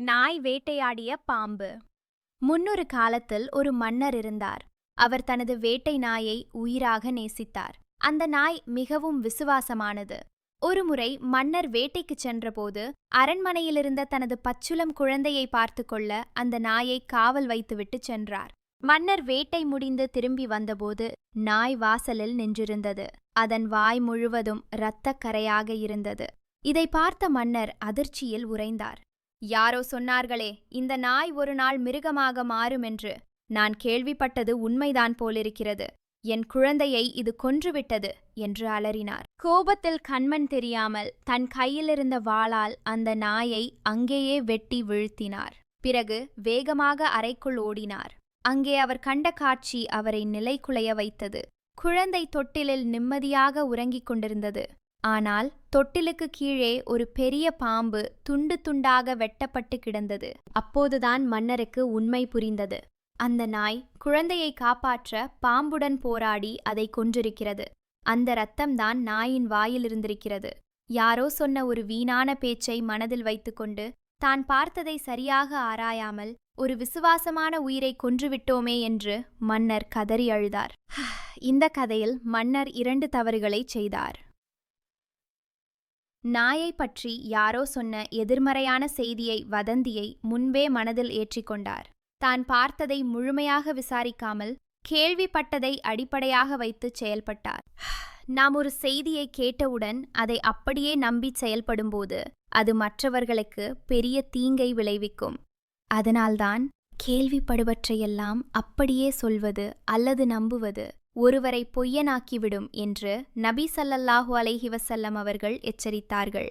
நாய் வேட்டையாடிய பாம்பு. முன்னொரு காலத்தில் ஒரு மன்னர் இருந்தார். அவர் தனது வேட்டை நாயை உயிராக நேசித்தார். அந்த நாய் மிகவும் விசுவாசமானது. ஒருமுறை மன்னர் வேட்டைக்குச் சென்றபோது அரண்மனையிலிருந்த தனது பச்சுளம் குழந்தையை பார்த்து கொள்ள அந்த நாயை காவல் வைத்துவிட்டு சென்றார். மன்னர் வேட்டை முடிந்து திரும்பி வந்தபோது நாய் வாசலில் நின்றிருந்தது. அதன் வாய் முழுவதும் இரத்தக் கரையாக இருந்தது. இதை பார்த்த மன்னர் அதிர்ச்சியில் உறைந்தார். யாரோ சொன்னார்களே, இந்த நாய் ஒரு நாள் மிருகமாக மாறும் என்று. நான் கேள்விப்பட்டது உண்மைதான் போலிருக்கிறது. என் குழந்தையை இது கொன்றுவிட்டது என்று அலறினார். கோபத்தில் கண்மண் தெரியாமல் தன் கையிலிருந்த வாளால் அந்த நாயை அங்கேயே வெட்டி வீழ்த்தினார். பிறகு வேகமாக அறைக்குள் ஓடினார். அங்கே அவர் கண்ட காட்சி அவரை நிலைகுலைய வைத்தது. குழந்தை தொட்டிலில் நிம்மதியாக உறங்கிக் கொண்டிருந்தது. ஆனால் தொட்டிலுக்கு கீழே ஒரு பெரிய பாம்பு துண்டு துண்டாக வெட்டப்பட்டு கிடந்தது. அப்போதுதான் மன்னருக்கு உண்மை புரிந்தது. அந்த நாய் குழந்தையை காப்பாற்ற பாம்புடன் போராடி அதை கொன்றிருக்கிறது. அந்த இரத்தம்தான் நாயின் வாயிலிருந்திருக்கிறது. யாரோ சொன்ன ஒரு வீணான பேச்சை மனதில் வைத்துக்கொண்டு தான் பார்த்ததை சரியாக ஆராயாமல் ஒரு விசுவாசமான உயிரை கொன்றுவிட்டோமே என்று மன்னர் கதறி அழுதார். இந்த கதையில் மன்னர் 2 தவறுகளை செய்தார். நாயை பற்றி யாரோ சொன்ன எதிர்மறையான செய்தியை, வதந்தியை முன்பே மனதில் ஏற்றிக்கொண்டார். தான் பார்த்ததை முழுமையாக விசாரிக்காமல் கேள்விப்பட்டதை அடிப்படையாக வைத்து செயல்பட்டார். நாம் ஒரு செய்தியை கேட்டவுடன் அதை அப்படியே நம்பி செயல்படும்போது அது மற்றவர்களுக்கு பெரிய தீங்கை விளைவிக்கும். அதனால்தான் கேள்விப்படுவற்றையெல்லாம் அப்படியே சொல்வது அல்லது நம்புவது ஒருவரை பொய்யனாக்கிவிடும் என்று நபி ஸல்லல்லாஹு அலைஹி வஸல்லம் அவர்கள் எச்சரித்தார்கள்.